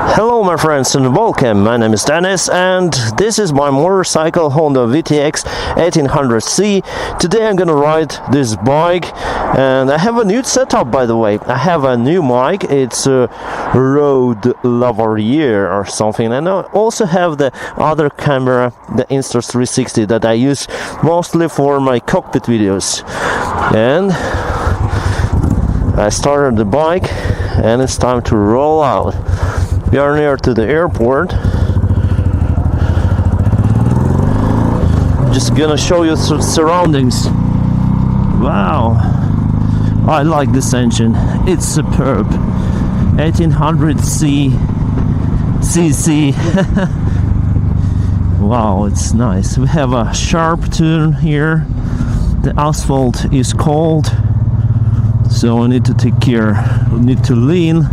Hello my friends and welcome, my name is Dennis and this is my motorcycle Honda VTX 1800C. Today I'm gonna ride this bike and I have a new setup, by the way. I have a new mic, it's a Rode Lavalier or something, and I also have the other camera, the Insta360, that I use mostly for my cockpit videos. And I started the bike and it's time to roll out. We are near to the airport. Just gonna show you some surroundings. Wow, I like this engine. It's superb. 1800cc. Wow, it's nice. We have a sharp turn here. The asphalt is cold, so I need to take care. We need to lean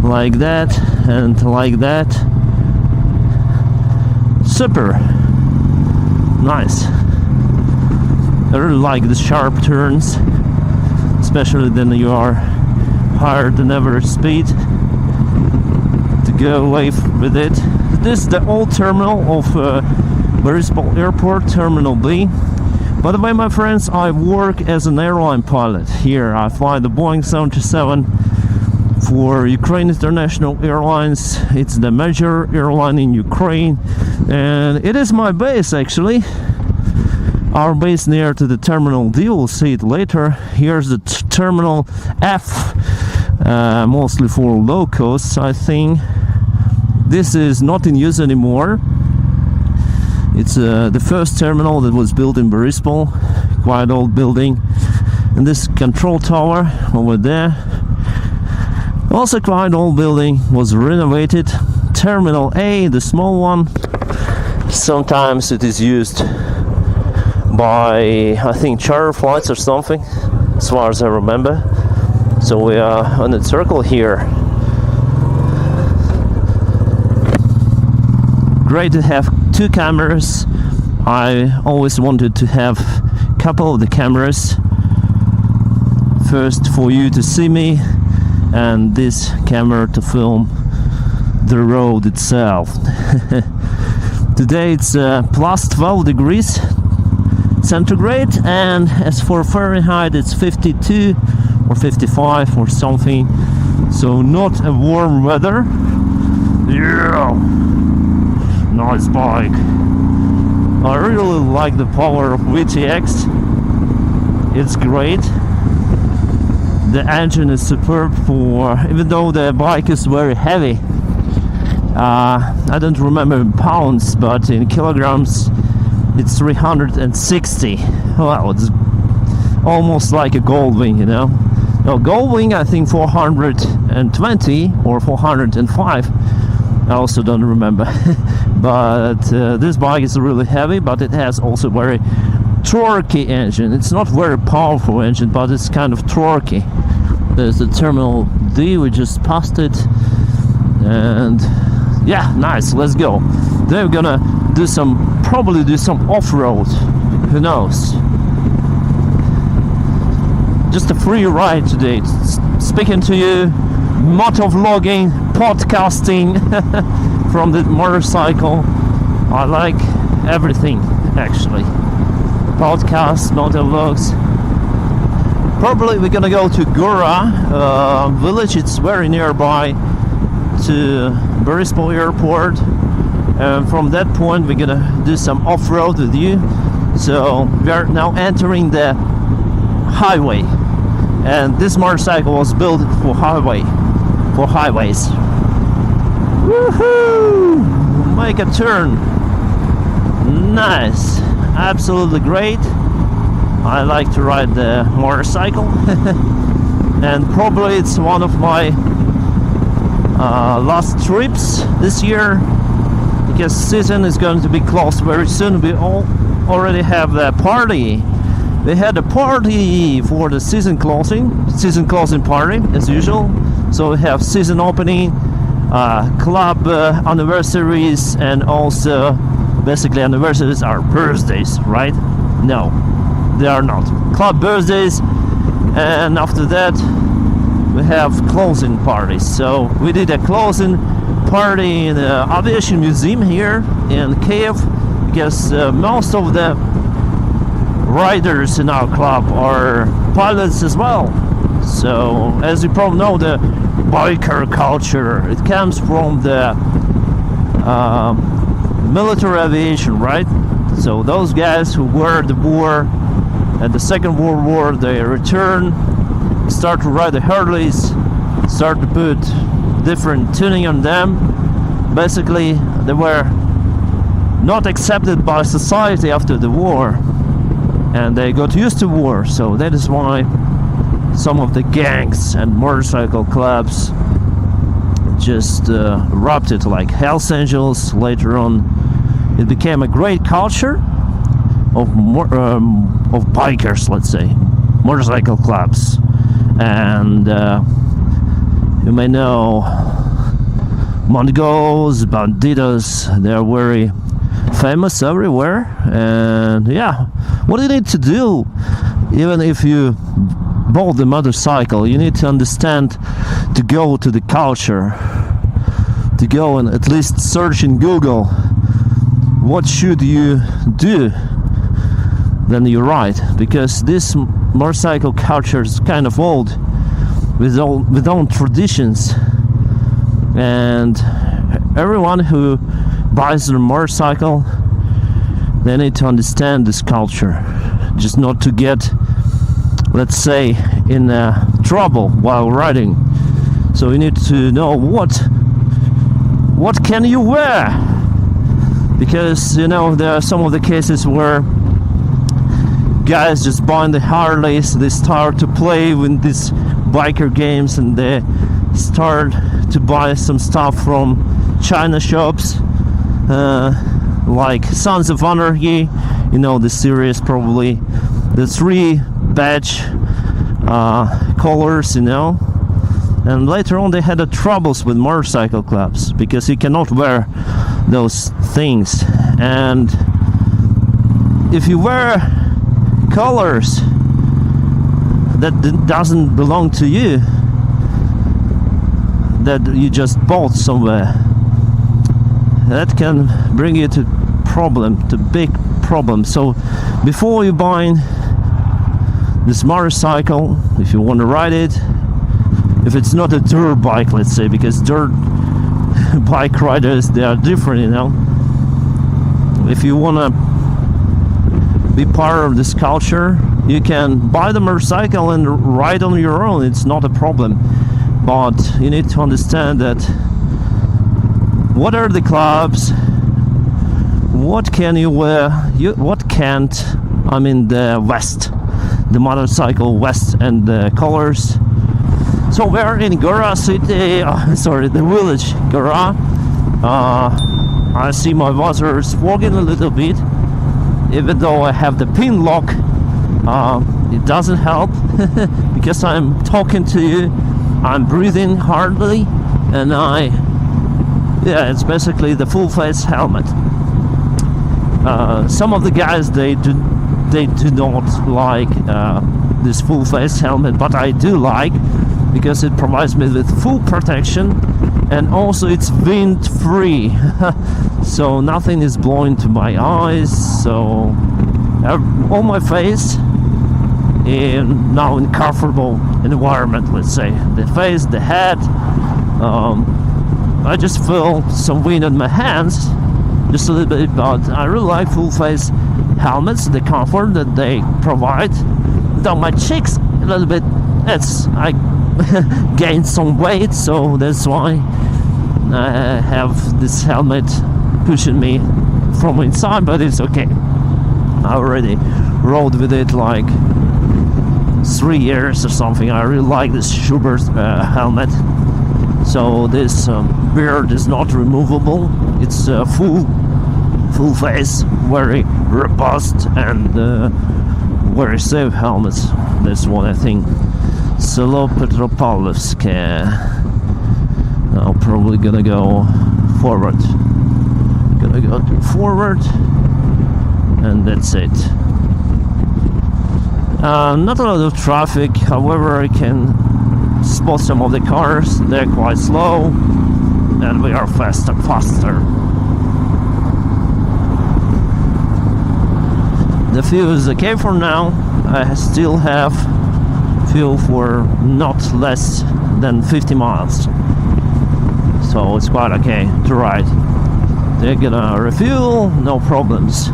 like that and like that. Super nice. I really like the sharp turns, especially when you are higher than average speed, to go away with it. This is the old terminal of Boryspil Airport, Terminal B. By the way, my friends, I work as an airline pilot here. I fly the Boeing 737 for Ukraine International Airlines. It's the major airline in Ukraine, and it is my base actually. Our base near to the Terminal D, we'll see it later. Here's the Terminal F, mostly for low costs, I think. This is not in use anymore. It's the first terminal that was built in Boryspil, quite old building. And this control tower over there, also quite old building, was renovated. Terminal A, the small one, sometimes it is used by, I think, charter flights or something, as far as I remember. So we are on a circle here. Great to have two cameras. I always wanted to have a couple of the cameras. First for you to see me, and this camera to film the road itself. Today it's plus 12 degrees centigrade, and as for Fahrenheit it's 52 or 55 or something, so not a warm weather. Yeah, nice bike. I really like the power of VTX. It's great. The engine is superb, for even though the bike is very heavy. I don't remember in pounds, but in kilograms it's 360. Well, it's almost like a Goldwing, you know. No, Goldwing I think 420 or 405. I also don't remember. But this bike is really heavy, but it has also very torquey engine. It's not very powerful engine, but it's kind of torquey. There's the Terminal D, we just passed it, and yeah, nice. Let's go. They're gonna do probably do some off-road, who knows. Just a free ride today, speaking to you, moto vlogging, podcasting from the motorcycle. I like everything actually. Podcasts, moto vlogs. Probably we're gonna go to Gora village. It's very nearby to Boryspil Airport, and from that point we're gonna do some off-road with you. So we are now entering the highway, and this motorcycle was built for highways. Woohoo! Make a turn. Nice, absolutely great. I like to ride the motorcycle and probably it's one of my last trips this year, because season is going to be closed very soon. We already have the party. We had a party for the season closing party as usual. So we have season opening, club anniversaries, and also basically anniversaries are birthdays, right? No, they are not. Club birthdays, and after that we have closing parties. So we did a closing party in the aviation museum here in Kiev, because most of the riders in our club are pilots as well. So as you probably know, the biker culture, it comes from the military aviation, right? So those guys who were at the war, at the Second World War, they return, start to ride the Harleys, start to put different tuning on them. Basically, they were not accepted by society after the war, and they got used to war. So that is why some of the gangs and motorcycle clubs just erupted, like Hells Angels. Later on, it became a great culture of bikers, let's say, motorcycle clubs. And you may know Mongols, Bandidos, they're very famous everywhere. And yeah, what do you need to do? Even if you bought the motorcycle, you need to understand to go to the culture, to go and at least search in Google what should you do, then you ride, because this motorcycle culture is kind of old, with own traditions, and everyone who buys a motorcycle, they need to understand this culture, just not to get, let's say, in trouble while riding. So you need to know what can you wear, because you know there are some of the cases where guys just buying the Harleys, they start to play with these biker games, and they start to buy some stuff from China shops, like Sons of Anarchy, you know the series, probably the 3 badge colors, you know. And later on they had troubles with motorcycle clubs, because you cannot wear those things. And if you wear colors that doesn't belong to you, that you just bought somewhere, that can bring you to big problem. So before you buying this motorcycle, if you want to ride it, if it's not a dirt bike, let's say, because dirt bike riders, they are different, you know. If you want to be part of this culture, you can buy the motorcycle and ride on your own, it's not a problem. But you need to understand that what are the clubs, what can you wear, what can't. I mean the vest, the motorcycle vest and the colors. So we're in Gora city, sorry, the village Gora. I see my visors working a little bit, even though I have the pin lock. It doesn't help because I'm talking to you, I'm breathing hardly, and it's basically the full face helmet. Some of the guys, they do not like this full face helmet, but I do like, because it provides me with full protection, and also it's wind free. So nothing is blowing to my eyes, so on my face in now in comfortable environment, let's say, the face, the head. I just feel some wind on my hands, just a little bit, but I really like full face helmets, the comfort that they provide. Down my cheeks a little bit, I gained some weight, so that's why I have this helmet pushing me from inside, but it's okay. I already rode with it like 3 years or something. I really like this Schubert helmet. So this beard is not removable. It's full face, very robust and very safe helmets. That's what I think. Selo Petropavlovsk. I'm probably gonna go forward. Gonna go forward, and that's it. Not a lot of traffic, however I can spot some of the cars. They're quite slow, and we are faster. The fuel is okay for now. I still have fuel for not less than 50 miles, so it's quite okay to ride. They're gonna refuel, no problems.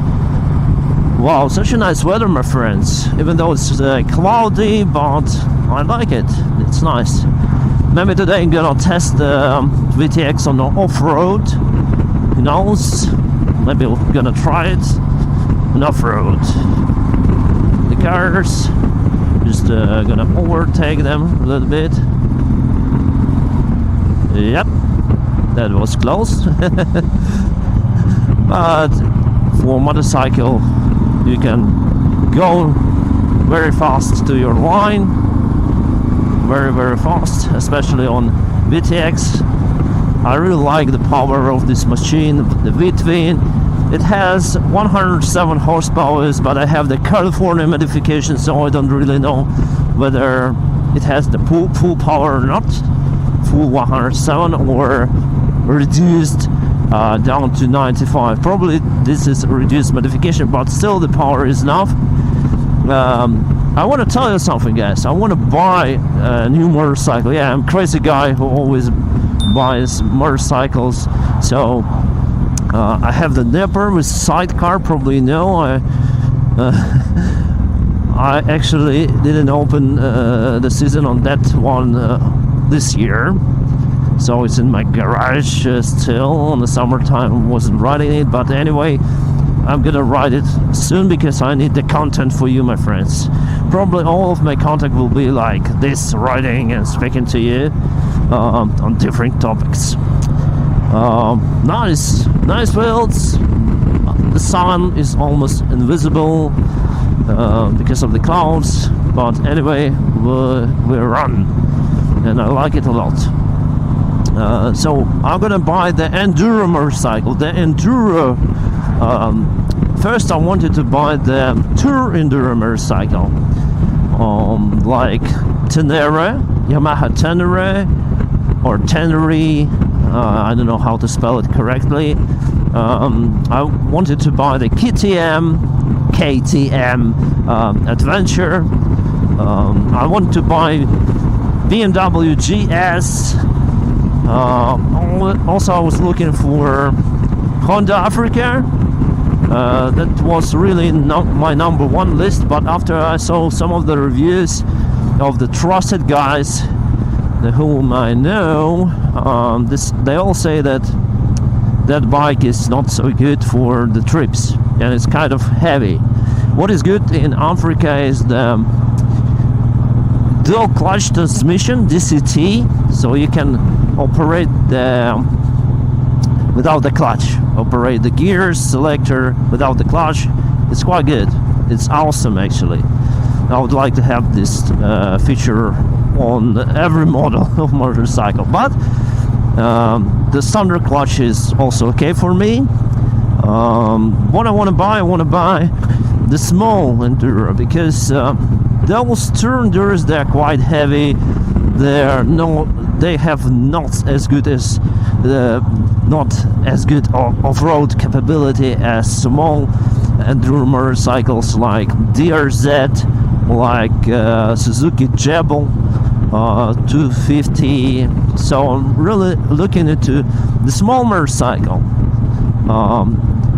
Wow, such a nice weather, my friends. Even though it's cloudy, but I like it. It's nice. Maybe today I'm gonna test the VTX on the off-road. Who knows? Maybe we're gonna try it on off-road. The cars, just gonna overtake them a little bit. Yep, that was close. But for motorcycle, you can go very fast to your line, very fast, especially on VTX. I really like the power of this machine, the V-twin. It has 107 horsepower, but I have the California modification, so I don't really know whether it has the full power or not, full 107 or reduced down to 95. Probably this is a reduced modification, but still the power is enough. I want to tell you something, guys. I want to buy a new motorcycle. Yeah, I'm a crazy guy who always buys motorcycles. So I have the Nipper with sidecar. Probably know. I actually didn't open the season on that one this year. So it's in my garage still. In the summertime wasn't riding it, but anyway, I'm gonna ride it soon because I need the content for you, my friends. Probably all of my content will be like this, riding and speaking to you on different topics. Nice fields. The sun is almost invisible because of the clouds, but anyway, we run, and I like it a lot. So I'm gonna buy the Enduro motorcycle. The Enduro. First, I wanted to buy the Tour Enduro motorcycle, like Tenere, Yamaha Tenere, or Tenere. I don't know how to spell it correctly. I wanted to buy the KTM Adventure. I want to buy BMW GS. Also, I was looking for Honda Africa. That was really not my number one list, but after I saw some of the reviews of the trusted guys whom I know, they all say that that bike is not so good for the trips, and it's kind of heavy. What is good in Africa is the dual clutch transmission, DCT, so you can operate without the clutch, operate the gears selector without the clutch. It's quite good. It's awesome, actually. I would like to have this feature on every model of motorcycle, but the standard clutch is also okay for me. What I want to buy the small Enduro, because those Tour Enduros, they're quite heavy. They have not as good off-road capability as small Enduro motorcycles like DRZ, like Suzuki Jebel 250. So I'm really looking into the small motorcycle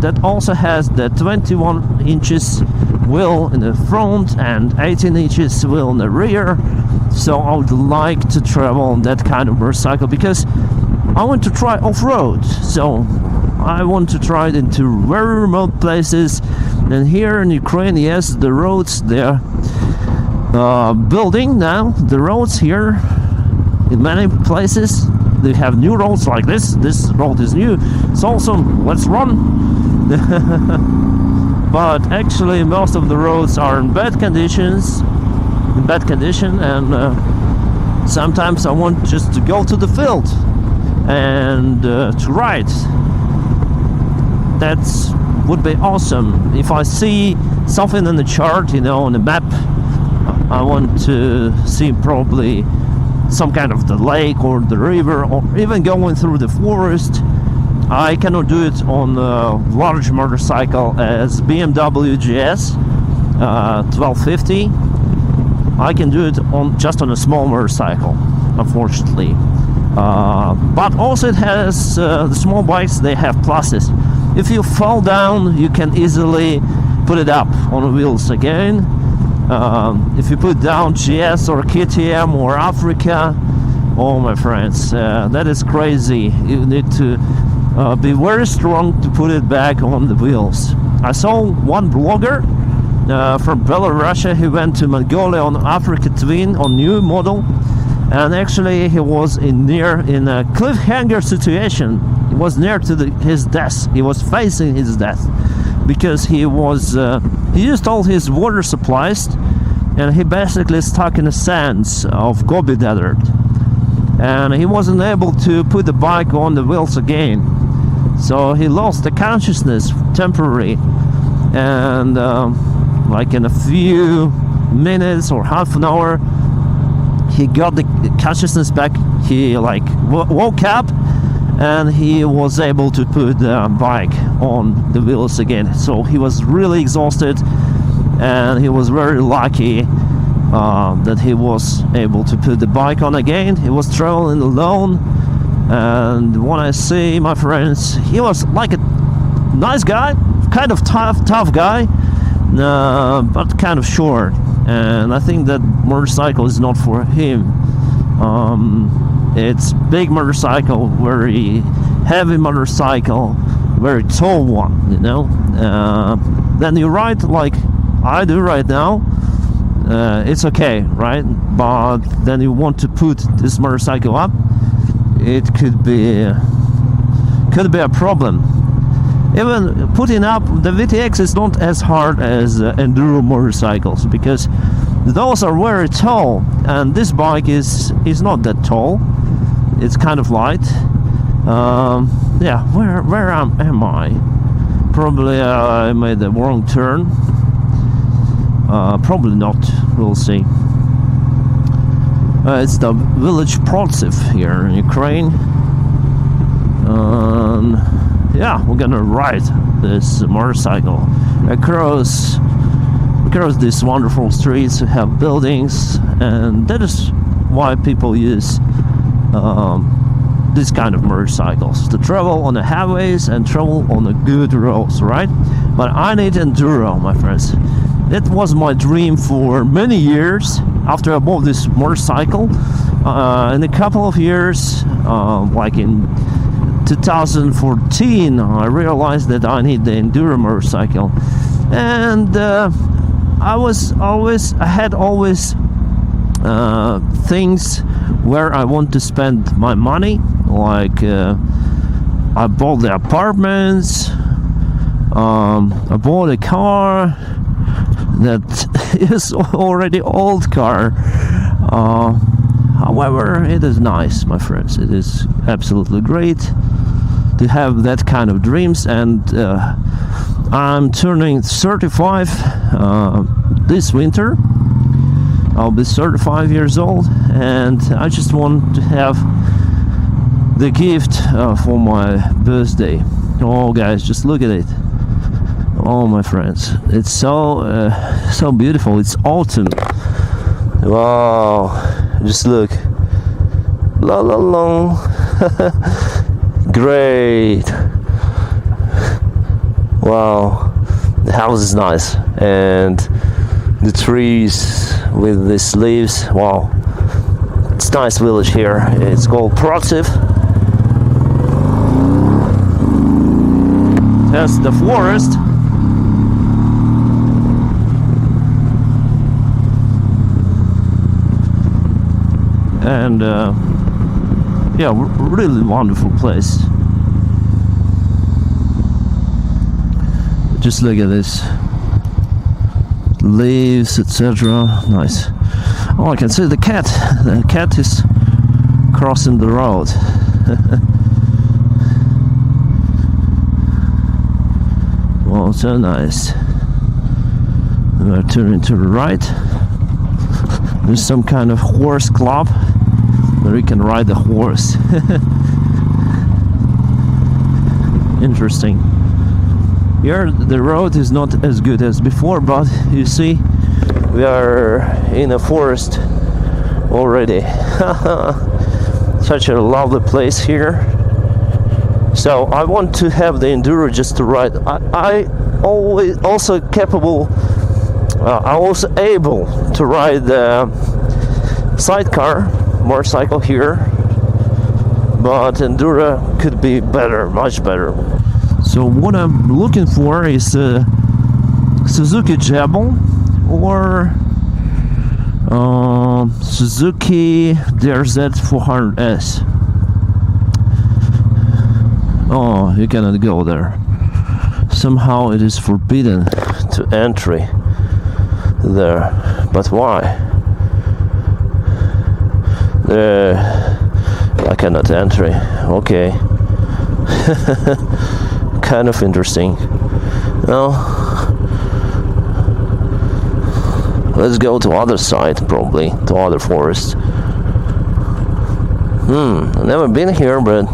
that also has the 21 inches wheel in the front and 18 inches wheel in the rear. So I would like to travel on that kind of motorcycle because I want to try off-road. So I want to try it into very remote places. And here in Ukraine, yes, the roads, they're building now the roads here in many places. They have new roads like this. This road is new. It's awesome. Let's run. But actually, most of the roads are in bad condition, and sometimes I want just to go to the field and to ride. That would be awesome. If I see something in the chart, on the map, I want to see probably some kind of the lake or the river, or even going through the forest. I cannot do it on a large motorcycle as BMW GS 1250. I can do it on just on a small motorcycle, unfortunately. But also it has the small bikes, they have pluses. If you fall down, you can easily put it up on the wheels again. If you put down GS or KTM or Africa, oh my friends, that is crazy. You need to be very strong to put it back on the wheels. I saw one blogger from Belarus. He went to Mongolia on Africa Twin on new model, and actually he was in a cliffhanger situation. He was near to his death. He was facing his death because he used all his water supplies, and he basically stuck in the sands of Gobi Desert, and he wasn't able to put the bike on the wheels again. So he lost the consciousness temporarily, and like in a few minutes or half an hour, he got the consciousness back. He like woke up, and he was able to put the bike on the wheels again. So he was really exhausted, and he was very lucky that he was able to put the bike on again. He was traveling alone, and when I see my friends, he was like a nice guy, kind of tough guy, but kind of short, and I think that motorcycle is not for him. It's big motorcycle, very heavy motorcycle, very tall one, you know. Then you ride like I do right now, it's okay, right? But then you want to put this motorcycle up, it could be a problem. Even putting up the VTX is not as hard as enduro motorcycles, because those are very tall, and this bike is not that tall. It's kind of light. Yeah, where am I? Probably I made the wrong turn. Probably not. We'll see. It's the village Protsev here in Ukraine. Yeah, we're gonna ride this motorcycle across these wonderful streets that have buildings, and that is why people use this kind of motorcycles to travel on the highways and travel on the good roads, right? But I need enduro, my friends. It was my dream for many years. After I bought this motorcycle, in a couple of years, like in 2014, I realized that I need the enduro motorcycle, and I had always things where I want to spend my money. Like I bought the apartments, I bought a car that is already old car. However, it is nice, my friends. It is absolutely great to have that kind of dreams, and I'm turning 35 this winter. I'll be 35 years old, and I just want to have the gift for my birthday. Oh guys, just look at it. Oh my friends, it's so beautiful. It's autumn. Wow, just look. La la la. Great. Wow, the house is nice, and the trees with these leaves. Wow, it's a nice village here. It's called Protsev. That's the forest. And yeah, really wonderful place. Just look at this, leaves, etc. Nice. Oh, I can see the cat. The cat is crossing the road. Oh, so nice. We're turning to the right. There's some kind of horse club. where you can ride the horse. Interesting. Here the road is not as good as before, but you see we are in a forest already. Such a lovely place here. So I want to have the enduro just to ride. I always also capable. I was able to ride the sidecar motorcycle here, but enduro could be better, much better. So what I'm looking for is a Suzuki Jabal or Suzuki DRZ400S. Oh, you cannot go there. Somehow it is forbidden to entry there. But why? I cannot enter. Okay. Kind of interesting. Well, let's go to other side, probably to other forest. I've never been here, but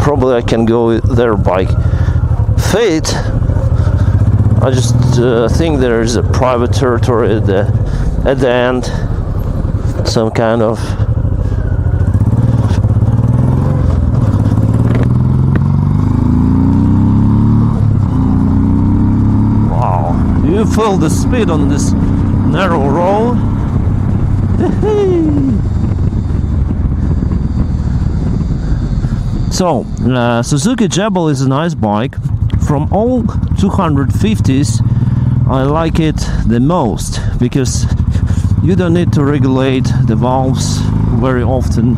probably I can go there by fate. I just think there is a private territory at the end, some kind of. Wow, you feel the speed on this narrow road. So, Suzuki Jabal is a nice bike. From all 250s, I like it the most because you don't need to regulate the valves very often.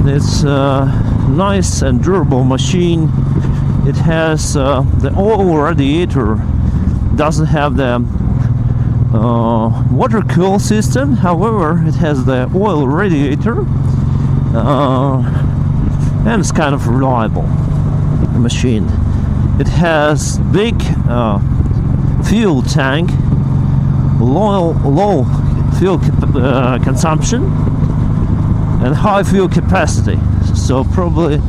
It's a nice and durable machine. It has the oil radiator, doesn't have the water cool system, however it has the oil radiator, and it's kind of reliable machine. It has big fuel tank, low fuel consumption, and high fuel capacity. So probably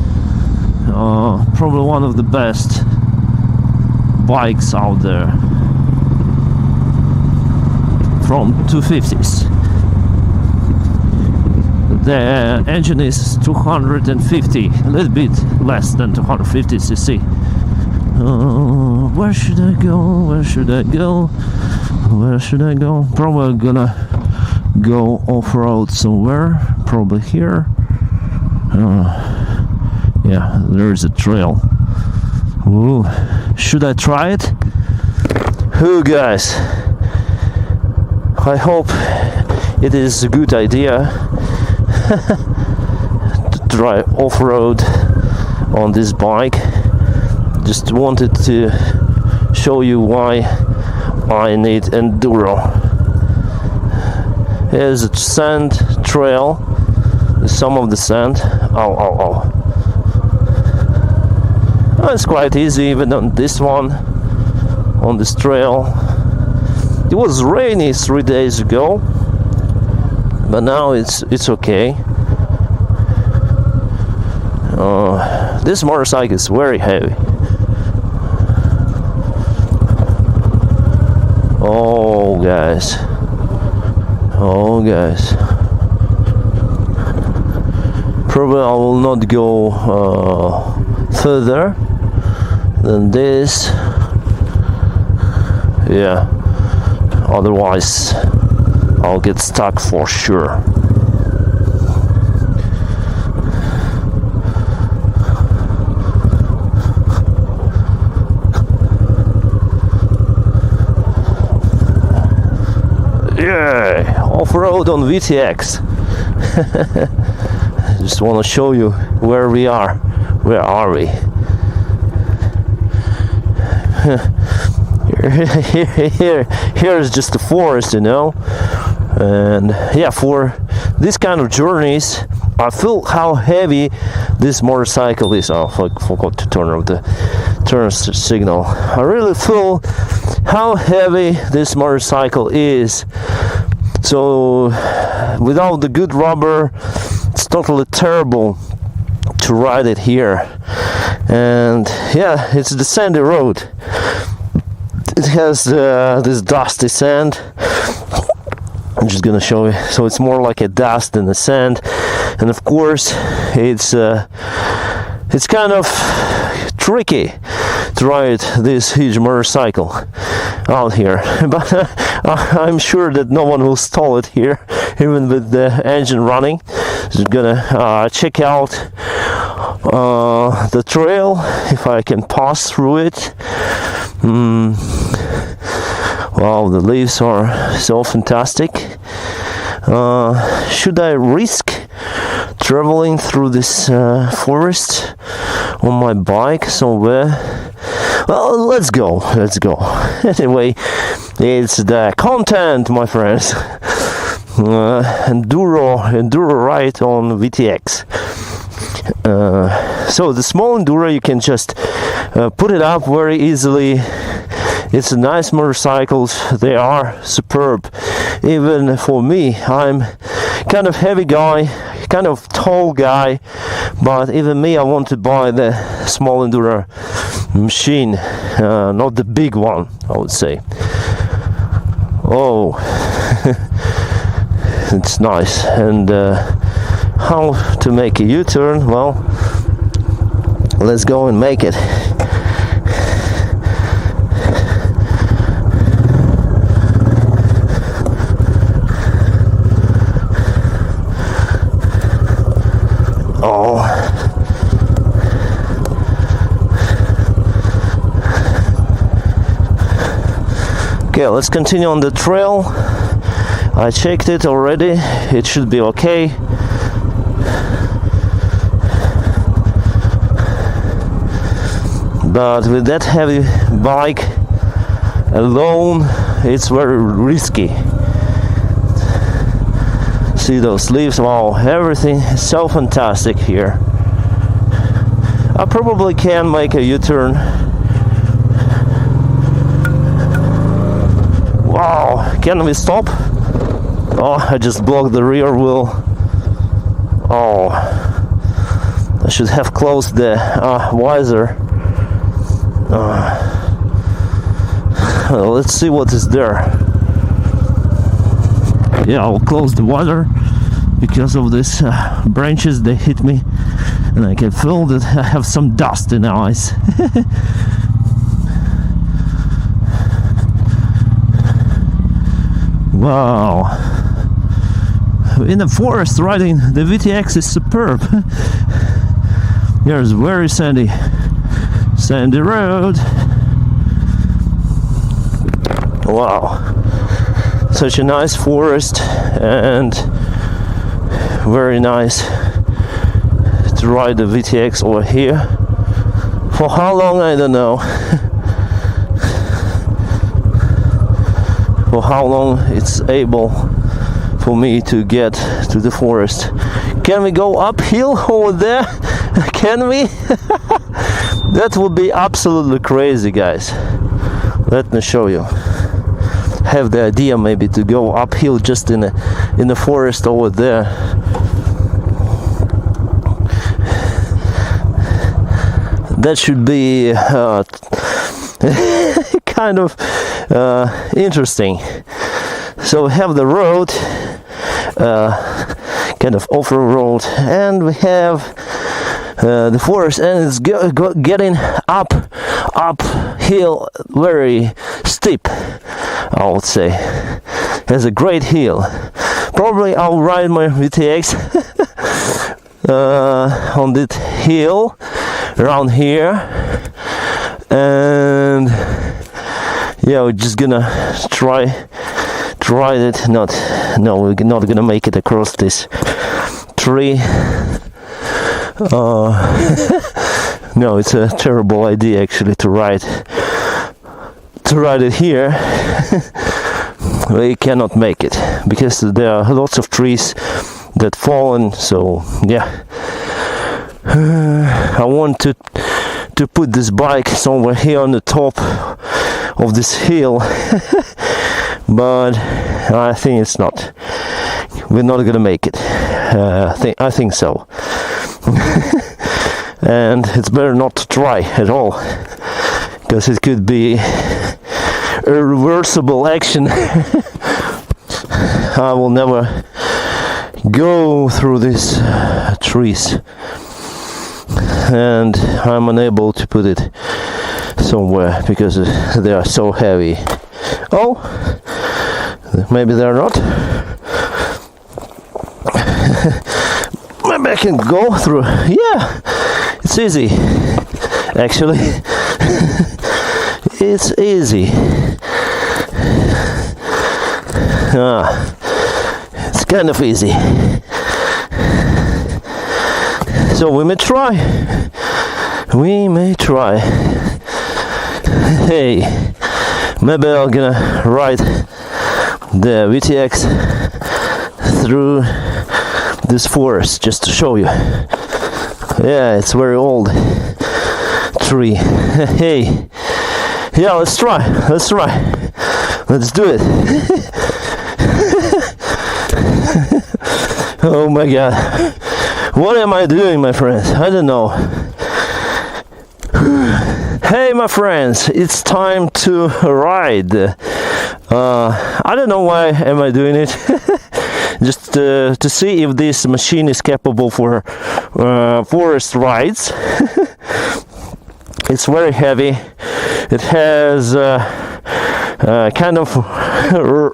one of the best bikes out there from 250s. The engine is 250, a little bit less than 250 cc. Where should I go? Where should I go? Where should I go? Probably gonna go off-road somewhere. Probably here. Yeah, there is a trail. Ooh, should I try it? Who guys? I hope it is a good idea to try off-road on this bike. Just wanted to show you why I need enduro. Here's a sand trail. Some of the sand. Oh. It's quite easy even on this one, on this trail. It was rainy 3 days ago, but now it's okay. This motorcycle is very heavy. Oh guys, probably I will not go further than this. Yeah, otherwise I'll get stuck for sure. Yeah, off-road on VTX. Just want to show you where we are. Where are we? Here is just the forest, you know. And yeah, for this kind of journeys, I feel how heavy this motorcycle is. Oh, I forgot to turn off the turn signal. I really feel how heavy this motorcycle is. So without the good rubber, it's totally terrible to ride it here. And yeah, it's the sandy road. It has this dusty sand. I'm just gonna show you. So it's more like a dust than a sand, and of course it's kind of tricky to ride this huge motorcycle out here. But I'm sure that no one will stall it here, even with the engine running. Just gonna check out the trail, if I can pass through it. Wow, the leaves are so fantastic. Should I risk traveling through this forest on my bike somewhere? Well, let's go. Anyway, it's the content, my friends. Enduro ride on VTX. So the small Enduro, you can just put it up very easily. It's a nice motorcycles. They are superb. Even for me, I'm kind of heavy guy, kind of tall guy, but even me, I want to buy the small Enduro machine, not the big one, I would say. Oh, it's nice. And how to make a U-turn? Well, let's go and make it. Okay, let's continue on the trail. I checked it already. It should be okay. But with that heavy bike alone, it's very risky. See those leaves? Wow, everything is so fantastic here. I probably can make a U-turn. Wow, can we stop? Oh, I just blocked the rear wheel. Oh, I should have closed the visor. Let's see what is there. Yeah, I'll close the visor because of these branches. They hit me, and I can feel that I have some dust in the eyes. Wow, in the forest riding the VTX is superb. Here's very sandy road. Wow, such a nice forest, and very nice to ride the VTX over here. For how long, I don't know. For how long it's able for me to get to the forest. Can we go uphill over there? Can we? That would be absolutely crazy, guys. Let me show you. Have the idea maybe to go uphill just in the forest over there. That should be kind of interesting. So we have the road, kind of off-road road, and we have the forest, and it's getting uphill, very steep, I would say. Has a great hill. Probably I'll ride my VTX on that hill around here, and yeah, we're just gonna try it. No, we're not gonna make it across this tree. No, it's a terrible idea actually to ride it here. We cannot make it because there are lots of trees that fallen. So yeah, I want to put this bike somewhere here on the top of this hill. but I think it's not. We're not gonna make it. I think so. And it's better not to try at all, because it could be irreversible action. I will never go through these trees, and I'm unable to put it somewhere because they are so heavy. Oh, maybe they're not. Maybe I can go through. Yeah, it's easy. Actually, it's easy. It's kind of easy. So we may try. We may try. Hey, maybe I'm gonna ride the VTX through this forest just to show you. Yeah, it's very old tree. Hey, yeah, let's try. Let's do it. Oh my god, what am I doing, my friends? I don't know. Hey my friends, it's time to ride. I don't know why am I doing it. Just to see if this machine is capable for forest rides. It's very heavy. It has kind of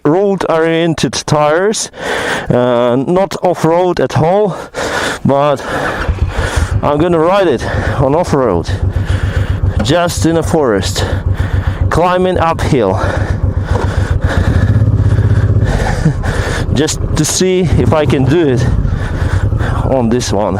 road-oriented tires, not off-road at all, but I'm gonna ride it on off-road, just in a forest, climbing uphill, just to see if I can do it on this one.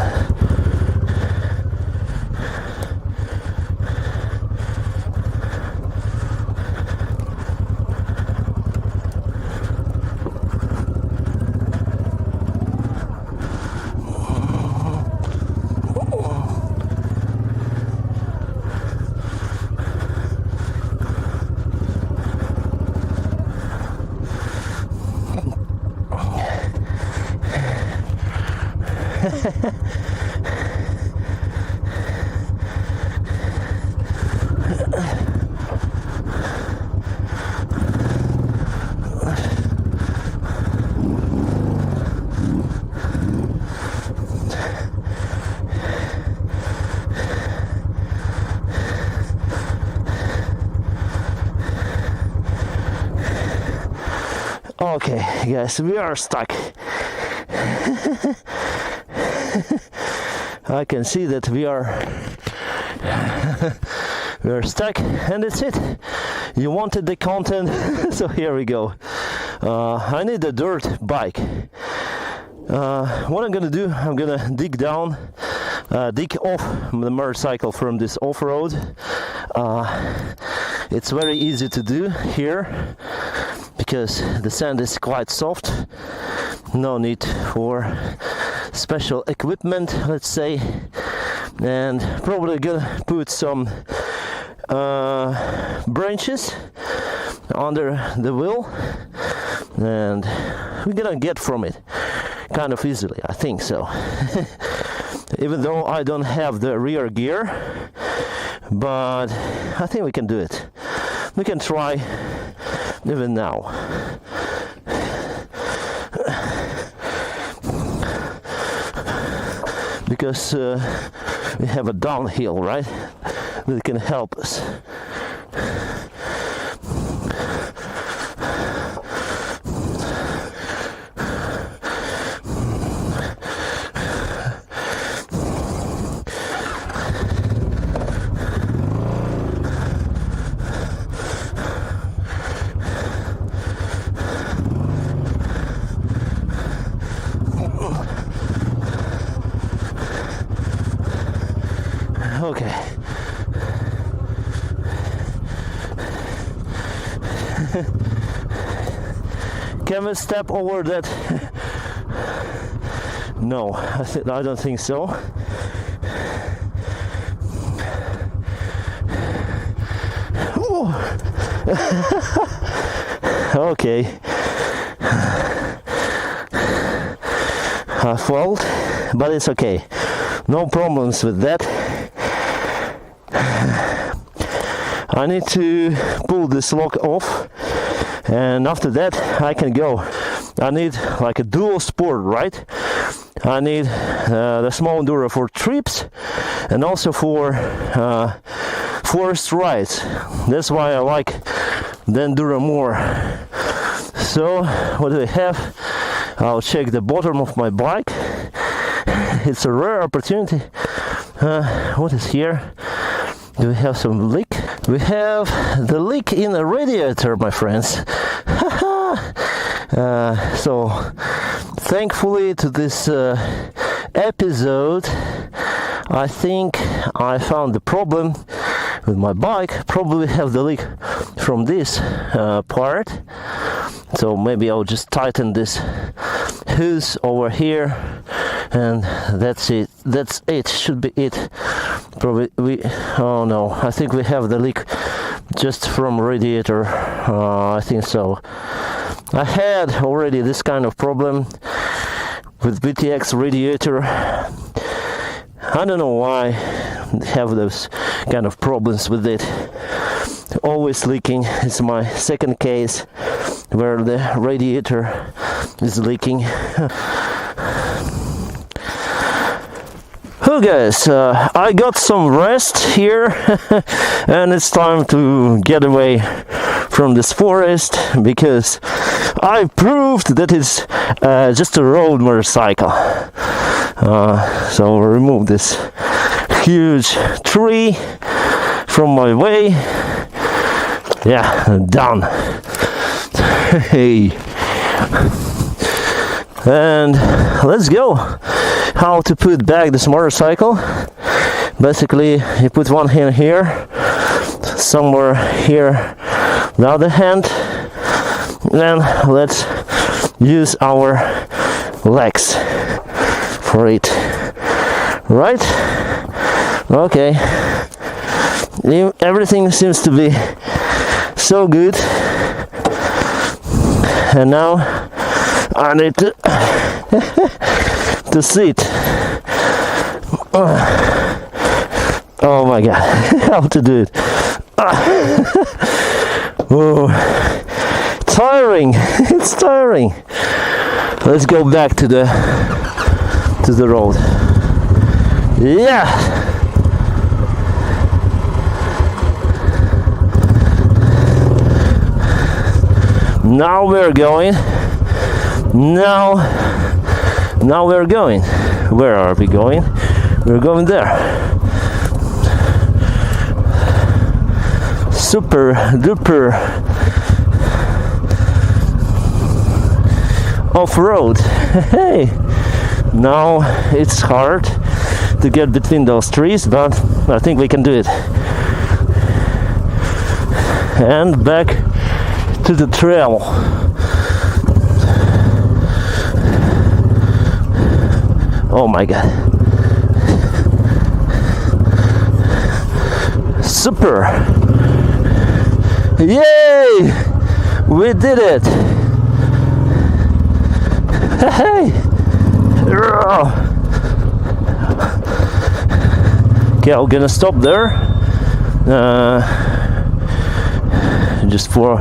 Okay, guys, we are stuck. I can see that we are stuck, and that's it. You wanted the content, so here we go. I need a dirt bike. What I'm gonna do, I'm gonna dig off the motorcycle from this off-road. It's very easy to do here because the sand is quite soft. No need for special equipment, let's say, and probably gonna put some branches under the wheel, and we're gonna get from it kind of easily, I think so. Even though I don't have the rear gear, but I think we can do it. We can try even now. Because we have a downhill, right? That can help us. Okay. Can we step over that? No, I don't think so. Okay. I failed, but it's okay. No problems with that. I need to pull this lock off, and after that I can go. I need like a dual sport, right? I need the small enduro for trips and also for forest rides. That's why I like the enduro more. So what do I have? I'll check the bottom of my bike. It's a rare opportunity. What is here? Do we have some leak? We have the leak in the radiator, my friends. So thankfully to this episode, I think I found the problem with my bike. Probably have the leak from this part. So maybe I'll just tighten this hose over here, and that's it. That's it. Should be it. Probably oh no, I think we have the leak just from radiator. I think so. I had already this kind of problem with VTX radiator. I don't know why I have those kind of problems with it. Always leaking. It's my second case where the radiator is leaking. Oh guys, I got some rest here and it's time to get away from this forest, because I proved that it's just a road motorcycle. So I'll remove this huge tree from my way. Yeah, done. Hey. And let's go. How to put back this motorcycle? Basically, you put one hand here, somewhere here the other hand, then let's use our legs for it. Right? Okay. Everything seems to be so good. And now I need to to sit. Oh my god, how to do it? Oh, tiring. It's tiring. Let's go back to the road. Yeah. Now we're going. Now we're going. Where are we going? We're going there. Super duper off-road. Hey, now it's hard to get between those trees, but I think we can do it. And back to the trail. Oh my god. Super. Yay! We did it! Hey! Okay, I'm gonna stop there. Just for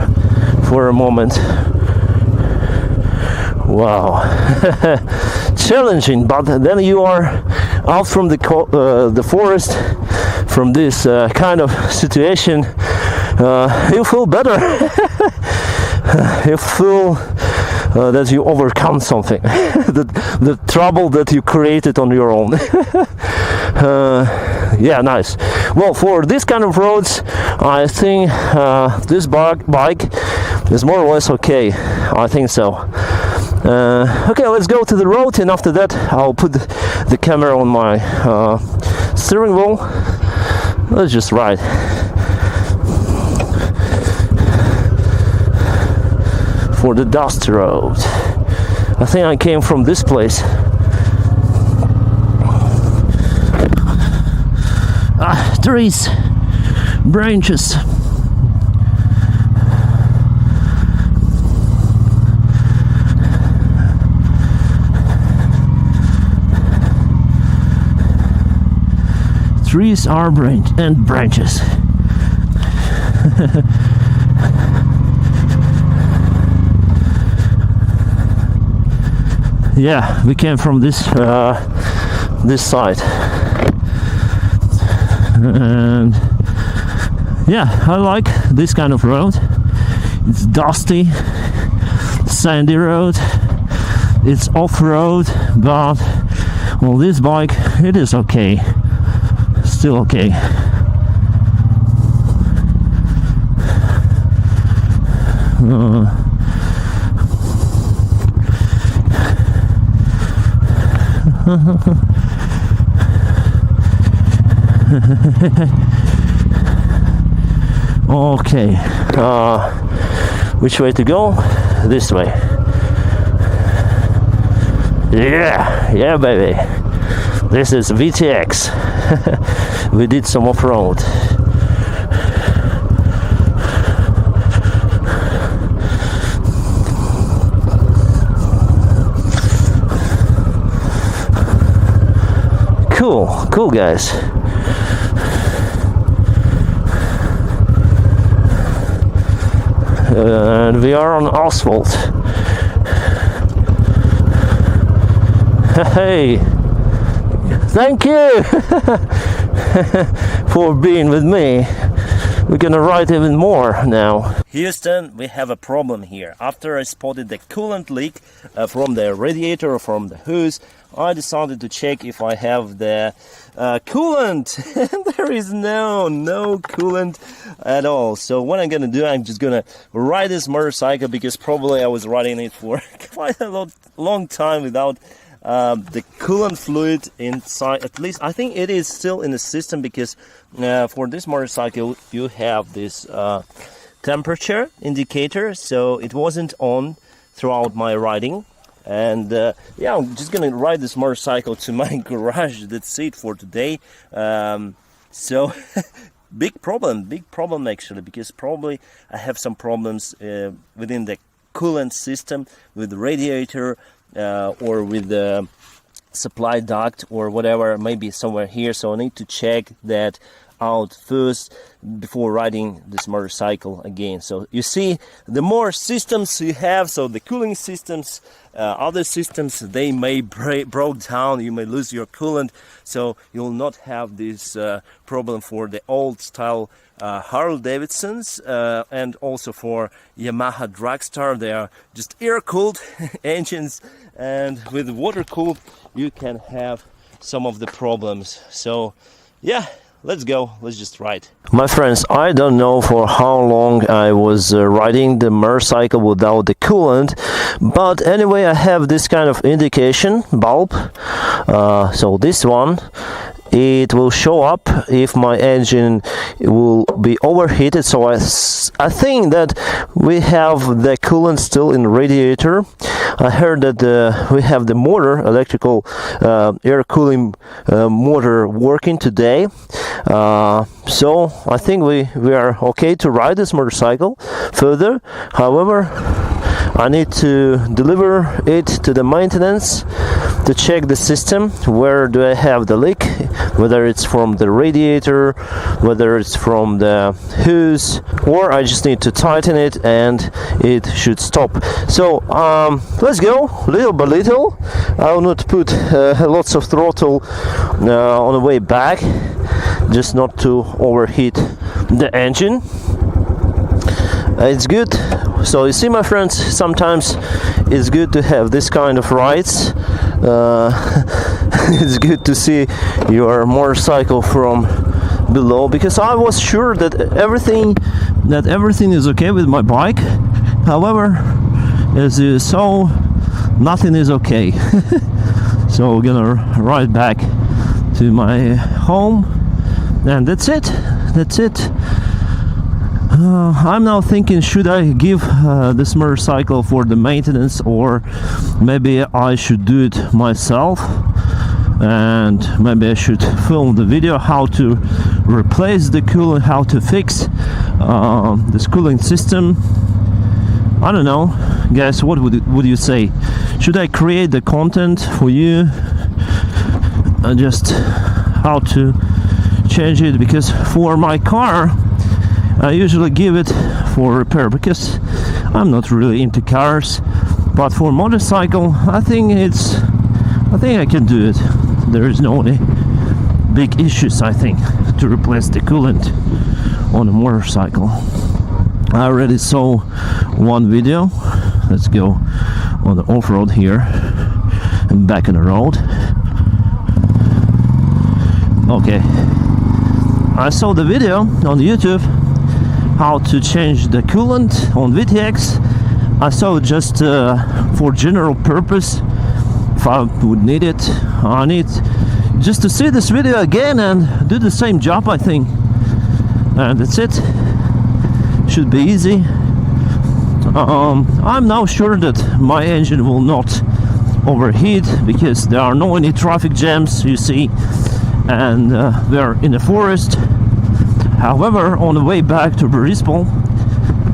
a moment. Wow. Challenging, but then you are out from the forest, from this kind of situation. You feel better. You feel that you overcome something, the trouble that you created on your own. Yeah, nice. Well, for this kind of roads, I think this bike is more or less okay. I think so. Okay, let's go to the road, and after that I'll put the camera on my steering wheel. Let's just ride. For the dust road. I think I came from this place. Trees, trees are branches. Yeah, we came from this side, and yeah, I like this kind of road. It's dusty, sandy road. It's off-road, but well, this bike, it is okay, still okay. Okay, which way to go? This way. Yeah, baby. This is VTX. We did some off-road. Cool guys. And we are on asphalt. Hey, thank you for being with me. We're gonna ride even more now. Houston, we have a problem here. After I spotted the coolant leak from the radiator or from the hose, I decided to check if I have the coolant. There is no coolant at all. So what I'm gonna do, I'm just gonna ride this motorcycle, because probably I was riding it for quite a long time without the coolant fluid inside. At least I think it is still in the system, because for this motorcycle you have this temperature indicator, so it wasn't on throughout my riding. And yeah, I'm just gonna ride this motorcycle to my garage. That's it for today. So big problem actually, because probably I have some problems within the coolant system, with the radiator or with the supply duct or whatever, maybe somewhere here. So I need to check that out first before riding this motorcycle again. So you see, the more systems you have, so the cooling systems, other systems, they may broke down, you may lose your coolant, so you'll not have this problem for the old style Harley Davidsons, and also for Yamaha Dragstar. They are just air cooled engines, and with water cooled you can have some of the problems. So yeah, let's go, let's just ride. My friends, I don't know for how long I was riding the motorcycle without the coolant, but anyway, I have this kind of indication bulb. So this one, it will show up if my engine will be overheated. So I think that we have the coolant still in radiator. I heard that we have the motor, electrical air cooling motor working today. So I think we are okay to ride this motorcycle further. However, I need to deliver it to the maintenance to check the system. Where do I have the leak? Whether it's from the radiator, whether it's from the hose, or I just need to tighten it and it should stop. So let's go little by little. I will not put lots of throttle on the way back, just not to overheat the engine. It's good. So you see, my friends, sometimes it's good to have this kind of rides. It's good to see your motorcycle from below, because I was sure that everything is okay with my bike. However, as you saw, nothing is okay. So we're gonna ride back to my home, and that's it. I'm now thinking, should I give this motorcycle for the maintenance, or maybe I should do it myself, and maybe I should film the video how to replace the coolant, how to fix this cooling system. I don't know, guys, what would you say? Should I create the content for you, just how to change it, because for my car I usually give it for repair because I'm not really into cars, but for motorcycle I think I can do it. There is no any big issues, I think, to replace the coolant on a motorcycle. I already saw one video. Let's go on the off-road here and back on the road. Okay, I saw the video on YouTube how to change the coolant on VTX. I saw it just for general purpose. If I would need it, I need just to see this video again and do the same job, I think. And that's it. Should be easy. I'm now sure that my engine will not overheat because there are no any traffic jams, you see, and we are in the forest. However, on the way back to Boryspil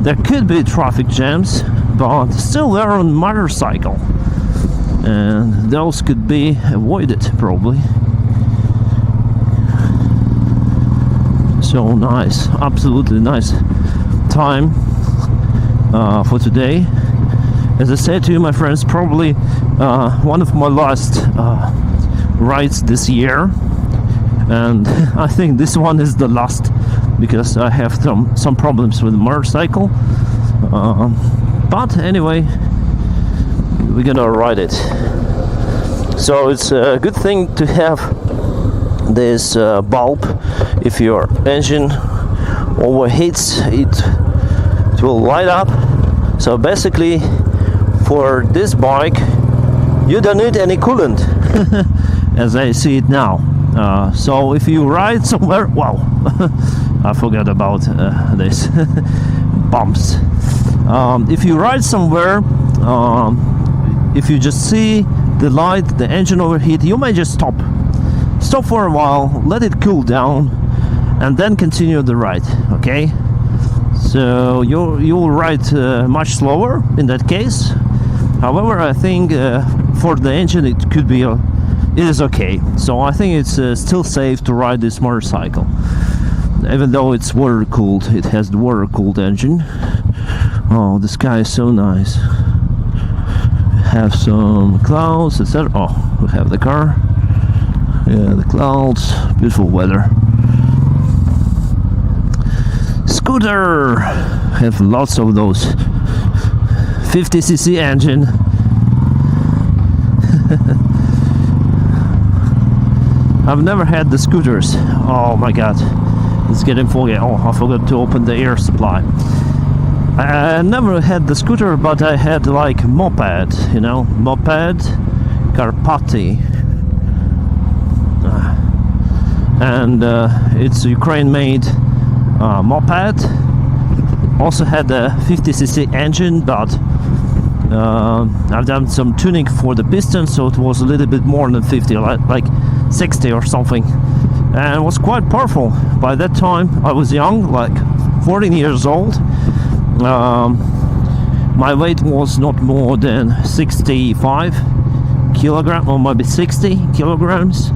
there could be traffic jams, but still we're on motorcycle and those could be avoided probably. So nice, absolutely nice time for today. As I said to you, my friends, probably one of my last rides this year, and I think this one is the last because I have some problems with the motorcycle, but anyway, we're gonna ride it. So it's a good thing to have this bulb. If your engine overheats, it will light up. So basically for this bike you don't need any coolant as I see it now. So if you ride somewhere, wow, I forgot about this bumps. If you ride somewhere, if you just see the light, the engine overheat, you may just stop for a while, let it cool down, and then continue the ride. Okay, so you'll ride much slower in that case. However, I think for the engine it could be it is okay. So I think it's still safe to ride this motorcycle, even though it's water cooled. It has the water cooled engine. Oh, the sky is so nice. Have some clouds, etc. Oh, we have the car. Yeah, the clouds, beautiful weather. Scooter, have lots of those. 50cc engine. I've never had the scooters. Oh my god, it's getting foggy. Oh, I forgot to open the air supply. I never had the scooter, but I had like moped, you know, moped Carpati. And it's Ukraine-made moped. Also had a 50cc engine, but I've done some tuning for the piston, so it was a little bit more than 50, like 60 or something, and it was quite powerful. By that time I was young, like 14 years old. My weight was not more than 65 kilograms, or maybe 60 kilograms.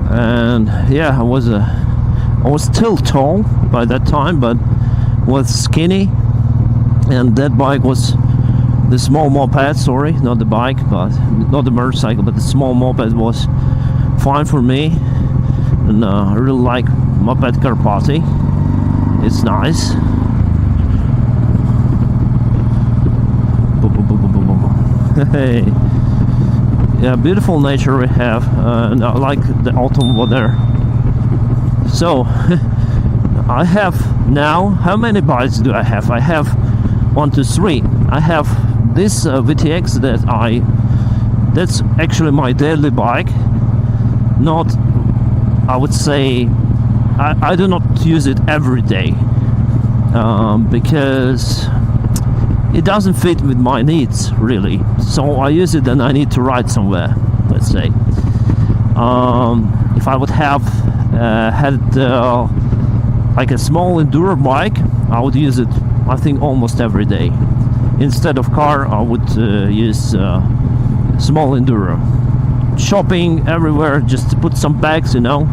And yeah, I was still tall by that time, but was skinny. And that bike was the small moped, sorry, not the bike, but not the motorcycle, but the small moped was fine for me. And I really like moped Carpati. It's nice. Hey, yeah, beautiful nature we have, and I like the autumn weather. So I have now, how many bikes do I have? I have 1, 2, 3. I have this VTX that's actually my daily bike. Not, I would say, I do not use it every day because it doesn't fit with my needs really. So I use it and I need to ride somewhere, let's say. If I would have had like a small enduro bike, I would use it, I think, almost every day. Instead of car, I would use small enduro. shopping everywhere, just put some bags, you know,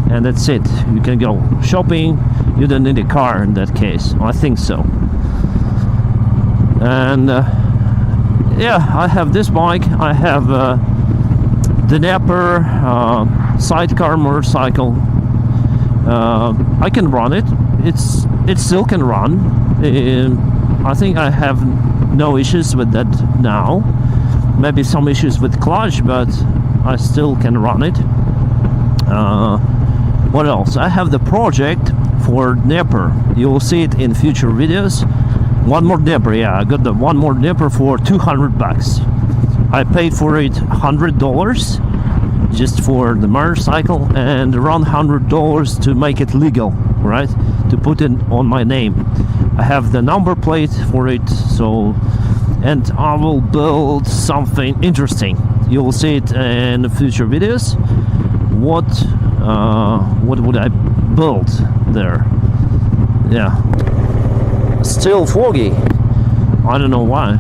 and that's it. You can go shopping. You don't need a car in that case. I think so. And yeah, I have this bike. I have the Napper sidecar motorcycle. I can run it. It still can run. I think I have no issues with that now. Maybe some issues with clutch, but I still can run it. What else? I have the project for Napper. You will see it in future videos. One more Napper, yeah, I got the one more Napper for $200. I paid for it $100 just for the motorcycle, and around $100 to make it legal, right? To put it on my name. I have the number plate for it, so, and I will build something interesting. You will see it in the future videos. What would I build there? Yeah, still foggy. I don't know why,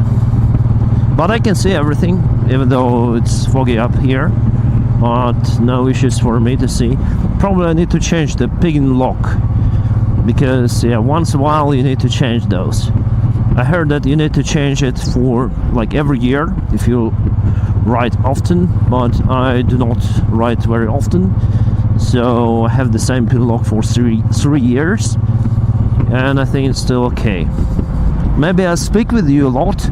but I can see everything, even though it's foggy up here. But no issues for me to see. Probably I need to change the pin lock, because yeah, once in a while you need to change those. I heard that you need to change it for like every year if you ride often, but I do not ride very often, so I have the same pin lock for three years, and I think it's still okay. Maybe I speak with you a lot,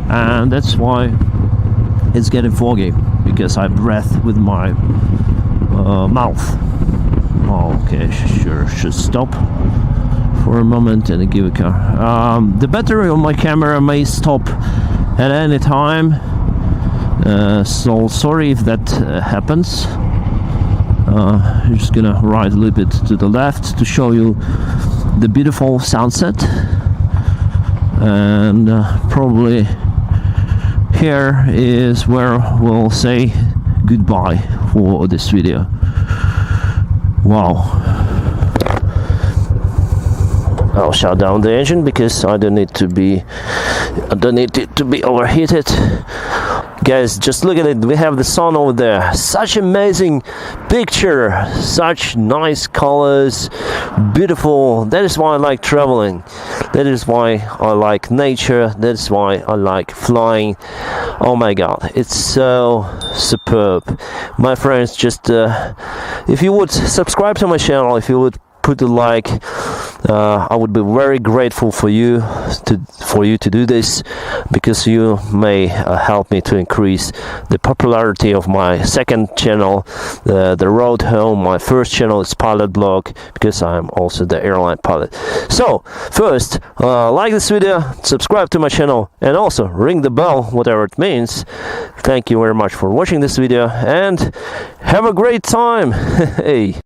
and that's why it's getting foggy, because I breathe with my mouth. Okay, sure, should stop for a moment and give a car. The battery on my camera may stop at any time, so sorry if that happens. I'm just gonna ride a little bit to the left to show you the beautiful sunset, and probably here is where we'll say goodbye for this video. Wow. I'll shut down the engine because I don't need it to be overheated. Guys, just look at it. We have the sun over there. Such amazing picture, such nice colors, beautiful. That is why I like traveling. That is why I like nature. That is why I like flying. Oh my god, it's so superb. My friends, just if you would subscribe to my channel, if you would put a like, I would be very grateful for you to do this, because you may help me to increase the popularity of my second channel, the road home. My first channel is pilot blog, because I'm also the airline pilot. So first, like this video, subscribe to my channel, and also ring the bell, whatever it means. Thank you very much for watching this video, and have a great time. Hey.